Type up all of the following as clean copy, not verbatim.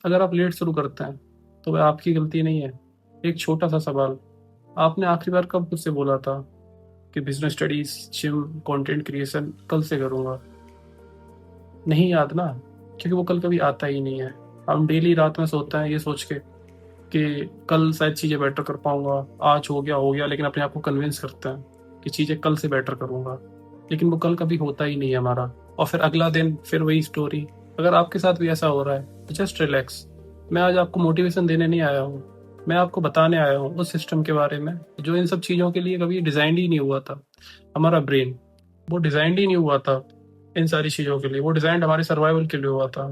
अगर आप लेट शुरू करते हैं तो वह आपकी गलती नहीं है। एक छोटा सा सवाल, आपने आखिरी बार कब मुझसे बोला था कि business studies, gym, content creation कल से करूंगा? नहीं याद ना, क्योंकि वो कल कभी आता ही नहीं है। हम डेली रात में सोते हैं ये सोच के कि कल शायद चीज़ें बेटर कर पाऊंगा, आज हो गया, लेकिन अपने आप को कन्विंस करते हैं कि चीज़ें कल से बेटर करूंगा, लेकिन वो कल कभी होता ही नहीं है हमारा। और फिर अगला दिन फिर वही स्टोरी। अगर आपके साथ भी ऐसा हो रहा है तो जस्ट रिलैक्स। मैं आज आपको मोटिवेशन देने नहीं आया हूँ, मैं आपको बताने आया हूँ उस सिस्टम के बारे में जो इन सब चीज़ों के लिए कभी डिज़ाइन ही नहीं हुआ था। हमारा ब्रेन, वो डिज़ाइन ही नहीं हुआ था इन सारी चीज़ों के लिए, वो डिज़ाइन हमारे सर्वाइवल के लिए हुआ था।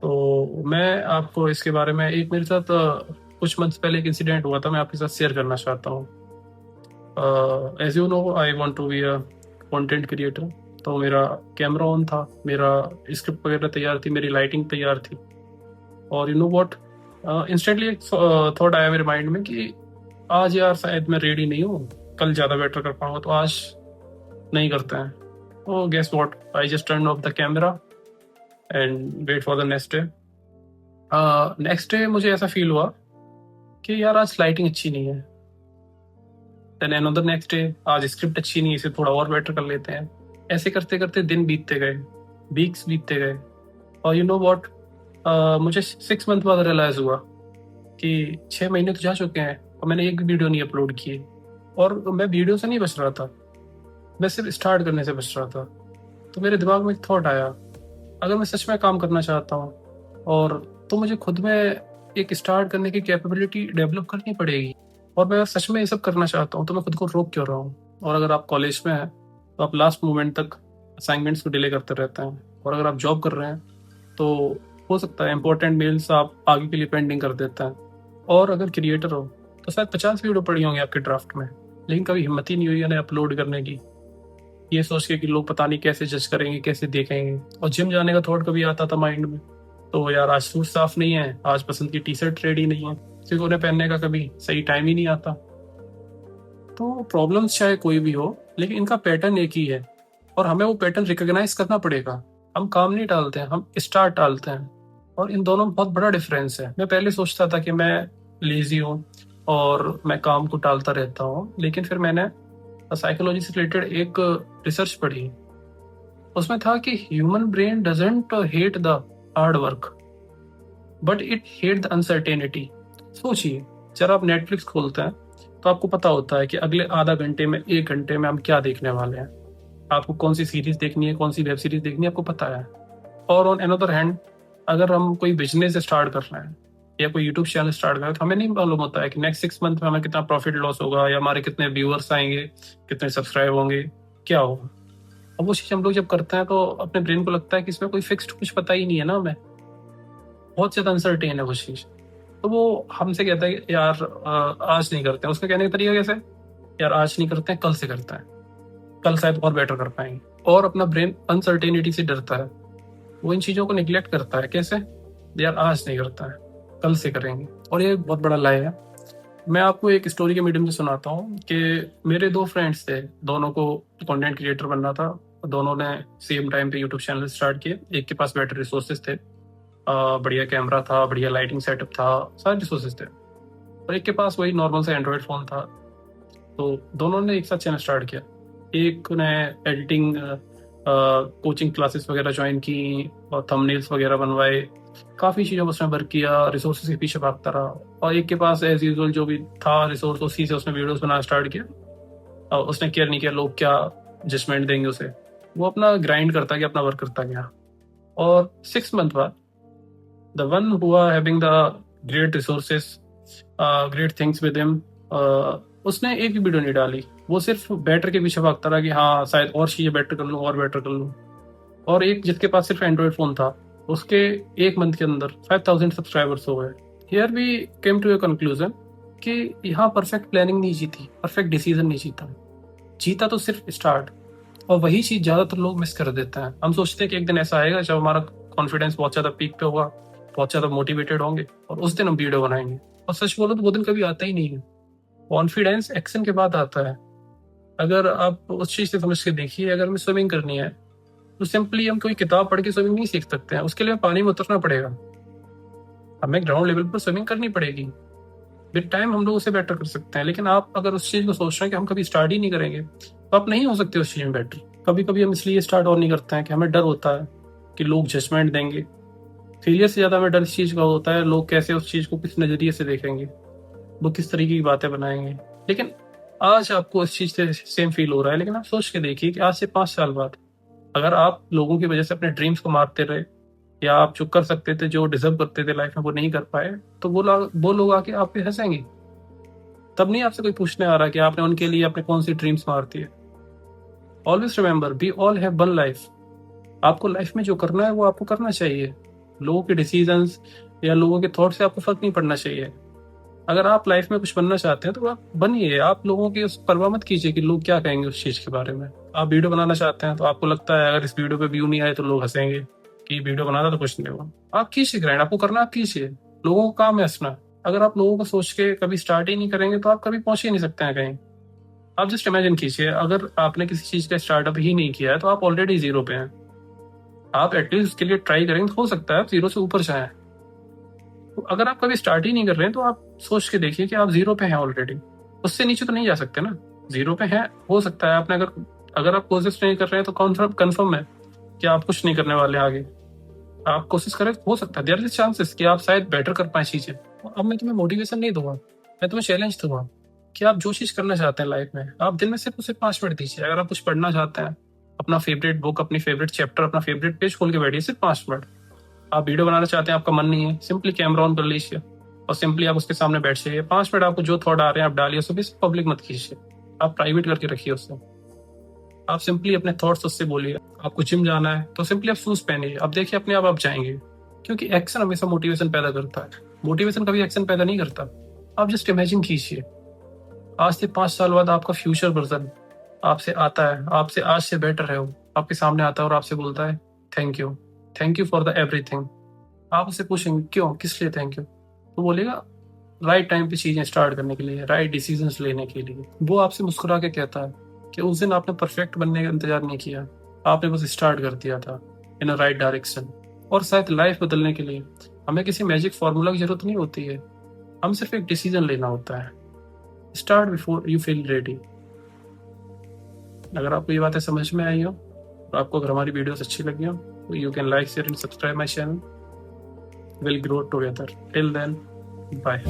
तो मैं आपको इसके बारे में, एक मेरे साथ कुछ मंथ पहले एक इंसिडेंट हुआ था, मैं आपके साथ शेयर करना चाहता हूँ। As you know, I want to be a content creator. तो मेरा कैमरा ऑन था, मेरा स्क्रिप्ट वगैरह तैयार थी, मेरी लाइटिंग तैयार थी। और यू नो व्हाट, इंस्टेंटली एक थॉट आया मेरे माइंड में कि आज यार शायद मैं रेडी नहीं हूँ, कल ज़्यादा बेटर कर पाऊंगा, तो आज नहीं करते हैं। तो guess what, I just turn off the camera and wait for the next day. Next day मुझे ऐसा फील हुआ कि यार आज लाइटिंग अच्छी नहीं है। देन अनदर नेक्स्ट डे, आज स्क्रिप्ट अच्छी नहीं है, इसे थोड़ा और बेटर कर लेते हैं। ऐसे करते करते दिन बीतते गए, वीक्स बीतते गए। और यू नो व्हाट, मुझे 6 मंथ बाद रियलाइज हुआ कि 6 महीने तो जा चुके हैं और मैंने एक भी वीडियो नहीं अपलोड की। और मैं वीडियो से नहीं बच रहा था, मैं सिर्फ स्टार्ट करने से बच रहा था। तो मेरे दिमाग में एक थॉट आया, अगर मैं सच में काम करना चाहता हूँ और तो मुझे खुद में एक स्टार्ट करने की कैपेबिलिटी डेवलप करनी पड़ेगी। और मैं सच में ये सब करना चाहता हूँ तो मैं खुद को रोक क्यों रहा हूँ? और अगर आप कॉलेज में हैं तो आप लास्ट मोमेंट तक असाइनमेंट्स को डिले करते रहते हैं। और अगर आप जॉब कर रहे हैं तो हो सकता है इंपॉर्टेंट मेल्स आप आगे के लिए पेंडिंग कर देते हैं। और अगर क्रिएटर हो तो शायद 50 वीडियो पड़ी होंगी आपके ड्राफ्ट में, लेकिन कभी हिम्मत ही नहीं हुई उन्हें अपलोड करने की, ये सोच के कि लोग पता नहीं कैसे जज करेंगे, कैसे देखेंगे। और जिम जाने का थॉट कभी आता था माइंड में, तो यार आज शूज साफ नहीं है, आज पसंद की टी शर्ट रेडी नहीं है, क्योंकि उन्हें पहनने का कभी सही टाइम ही नहीं आता। तो प्रॉब्लम्स चाहे कोई भी हो, लेकिन इनका पैटर्न एक ही है और हमें वो पैटर्न रिकॉग्नाइज करना पड़ेगा। हम काम नहीं टालते हैं, हम स्टार्ट टालते हैं। और इन दोनों में बहुत बड़ा डिफरेंस है। मैं पहले सोचता था कि मैं लेजी हूँ और मैं काम को टालता रहता हूँ, लेकिन फिर मैंने साइकोलॉजी से रिलेटेड एक रिसर्च पढ़ी। उसमें था कि human brain doesn't hate the hard work, but it hate the uncertainty. सोचिए, जब आप नेटफ्लिक्स खोलते हैं तो आपको पता होता है कि अगले आधा घंटे में, 1 घंटे में हम क्या देखने वाले हैं। आपको कौन सी सीरीज देखनी है, कौन सी वेब सीरीज देखनी है, आपको पता है। और ऑन अनदर हैंड, अगर हम कोई बिजनेस स्टार्ट कर रहे हैं या कोई यूट्यूब चैनल स्टार्ट कर रहे हैं तो हमें नहीं मालूम होता है कि नेक्स्ट 6 मंथ में हमें कितना प्रॉफिट लॉस होगा, या हमारे कितने व्यूअर्स आएंगे, कितने सब्सक्राइब होंगे, क्या होगा। अब वो चीज़ हम लोग जब करते हैं तो अपने ब्रेन को लगता है कि इसमें कोई फिक्स्ड कुछ पता ही नहीं है ना हमें, बहुत ज़्यादा अनसर्टेन है वो चीज़। तो वो हमसे कहता है कि यार आज नहीं करते हैं। उसका कहने का तरीका कैसे, यार आज नहीं करते हैं, कल से करते हैं, कल शायद और बेटर कर पाएंगे। और अपना ब्रेन अनसर्टेनिटी से डरता है, वो इन चीज़ों को निग्लेक्ट करता है। कैसे, यार आज नहीं करता है, कल से करेंगे। और ये बहुत बड़ा लाई है। मैं आपको एक स्टोरी के मीडियम से सुनाता हूँ कि मेरे 2 फ्रेंड्स थे, दोनों को कंटेंट क्रिएटर बनना था। दोनों ने सेम टाइम पे यूट्यूब चैनल स्टार्ट किए। एक के पास बेटर रिसोर्सेज थे, बढ़िया कैमरा था, बढ़िया लाइटिंग सेटअप था, सारे रिसोर्सेज थे। और एक के पास वही नॉर्मल सा एंड्रॉयड फ़ोन था। तो दोनों ने एक साथ चैनल स्टार्ट किया। एक ने एडिटिंग कोचिंग क्लासेस वगैरह ज्वाइन की और थंबनेल्स वगैरह बनवाए, काफ़ी चीज़ों में उसने वर्क किया, रिसोर्सेज के पीछे भागता रहा। और एक के पास एज यूजुअल जो भी था रिसोर्स, उसी से उसने वीडियोस बनाना स्टार्ट किया। और उसने केयर नहीं किया लोग क्या जजमेंट देंगे उसे, वो अपना ग्राइंड करता गया, अपना वर्क करता गया। और 6 मंथ बाद, the one who are having the great resources, great things with him, उसने एक भी वीडियो नहीं डाली। वो सिर्फ बेटर के पीछे भागता रहा कि हाँ शायद और चीज़ें बेटर कर लूँ, और बेटर कर लूँ। और एक जिसके पास सिर्फ एंड्रॉयड फ़ोन था, उसके 1 मंथ के अंदर 5,000 सब्सक्राइबर्स हो गए। Here we came to a conclusion कि यहाँ परफेक्ट प्लानिंग नहीं जीती, परफेक्ट डिसीजन नहीं जीता, जीता तो सिर्फ स्टार्ट। और वही चीज़ ज़्यादातर लोग मिस कर देते हैं। हम सोचते हैं कि एक दिन ऐसा आएगा जब हमारा कॉन्फिडेंस बहुत ज़्यादा पीक पे होगा, बहुत ज़्यादा मोटिवेटेड होंगे और उस दिन हम वीडियो बनाएंगे। और सच बोलो तो वो दिन कभी आता ही नहीं है। कॉन्फिडेंस एक्शन के बाद आता है। अगर आप उस चीज़ से समझ के देखिए, अगर हमें स्विमिंग करनी है तो सिंपली हम कोई किताब पढ़ के स्विमिंग नहीं सीख सकते हैं, उसके लिए पानी में उतरना पड़ेगा। हमें ग्राउंड लेवल पर स्विमिंग करनी पड़ेगी, विद टाइम हम लोग उसे बेटर कर सकते हैं। लेकिन आप अगर उस चीज़ को सोच रहे हैं कि हम कभी स्टार्ट ही नहीं करेंगे, तो आप नहीं हो सकते उस चीज़ में बेटर। कभी कभी हम इसलिए स्टार्ट और नहीं करते हैं कि हमें डर होता है कि लोग जजमेंट देंगे। फेलियर से ज़्यादा हमें डर इस चीज़ का होता है लोग कैसे उस चीज़ को किस नज़रिए से देखेंगे, वो किस तरीके की बातें बनाएंगे। लेकिन आज आपको इस चीज़ से सेम फील हो रहा है, लेकिन आप सोच के देखिए कि आज से 5 साल बाद अगर आप लोगों की वजह से अपने ड्रीम्स को मारते रहे, या आप जो कर सकते थे, जो डिजर्व करते थे लाइफ में, वो नहीं कर पाए, तो वो लोग आके आप पे हंसेंगे। तब नहीं आपसे कोई पूछने आ रहा कि आपने उनके लिए अपने कौन सी ड्रीम्स मार दी है। Always remember, we all have one life. आपको लाइफ में जो करना है वो आपको करना चाहिए। लोगों के डिसीजंस या लोगों के थॉट से आपको फर्क नहीं पड़ना चाहिए। अगर आप लाइफ में कुछ बनना चाहते हैं तो आप बनिए, आप लोगों की उस परवाह मत कीजिए कि लोग क्या कहेंगे उस चीज के बारे में। आप वीडियो बनाना चाहते हैं तो आपको लगता है अगर इस वीडियो पे व्यू नहीं आए तो लोग हंसेंगे कि वीडियो बनाना तो कुछ नहीं हुआ, आप कीजिए ग्राइंड, आपको करना आप कीजिए। लोगों को काम है हंसना। अगर आप लोगों को सोच के कभी स्टार्ट ही नहीं करेंगे तो आप कभी पहुंच ही नहीं सकते हैं कहीं। आप जस्ट इमेजिन कीजिए, अगर आपने किसी चीज का स्टार्टअप ही नहीं किया है तो आप ऑलरेडी जीरो पे हैं। आप एटलीस्ट उसके लिए ट्राई करेंगे तो हो सकता है आप जीरो से ऊपर जाएं। तो अगर आप कभी स्टार्ट ही नहीं कर रहे हैं तो आप सोच के देखिए कि आप जीरो पे हैं ऑलरेडी, उससे नीचे तो नहीं जा सकते ना। जीरो पे हैं, हो सकता है आपने अगर अगर आप कोशिश नहीं कर रहे हैं तो कन्फर्म है कि आप कुछ नहीं करने वाले आगे। आप कोशिश करें, हो सकता है देयर इज चांसेस कि आप शायद बेटर कर पाए चीजें। अब मैं तुम्हें मोटिवेशन नहीं दूंगा, मैं तुम्हें चैलेंज दूंगा कि आप जो चीज करना चाहते हैं लाइफ में, आप दिन में सिर्फ उसे 5 मिनट दीजिए। अगर आप कुछ पढ़ना चाहते हैं, अपना फेवरेट बुक, अपनी फेवरेट चैप्टर, अपना फेवरेट पेज खोल के बैठिए सिर्फ 5 मिनट। आप वीडियो बनाना चाहते हैं, आपका मन नहीं है, सिंपली कैमरा ऑन कर लीजिए और सिंपली आप उसके सामने बैठ जाइए। 5 मिनट आपको जो थॉट आ रहे हैं आप डालिए, उसे भी पब्लिक मत कीजिए, आप प्राइवेट करके रखिए उससे। आप सिंपली अपने थॉट्स उससे बोलिए। आपको जिम जाना है तो सिंपली आप शूज पहनिए, अब देखिए अपने आप जाएंगे। क्योंकि एक्शन हमेशा मोटिवेशन पैदा करता है, मोटिवेशन कभी एक्शन पैदा नहीं करता। आप जस्ट इमेजिन कीजिए, आज से 5 साल बाद आपका फ्यूचर वर्जन आपसे आता है, आपसे आज से बेटर है, वो आपके सामने आता है और आपसे बोलता है thank you, thank you for the everything. आप उससे पूछेंगे क्यों, किस लिए थैंक यू, तो बोलेगा राइट टाइम पे चीजें स्टार्ट करने के लिए, राइट डिसीजंस लेने के लिए। वो आपसे मुस्कुरा के कहता है कि उस दिन आपने परफेक्ट बनने का इंतजार नहीं किया, आपने बस स्टार्ट कर दिया था इन अ राइट डायरेक्शन। और शायद लाइफ बदलने के लिए हमें किसी मैजिक फॉर्मूला की जरूरत नहीं होती है, हम सिर्फ एक डिसीजन लेना होता है। Start before you feel ready. अगर आपको ये बातें समझ में आई हो, तो आपको अगर हमारी वीडियोस अच्छी लगी हो, तो you can like, share and subscribe my channel. We'll grow together. Till then, bye.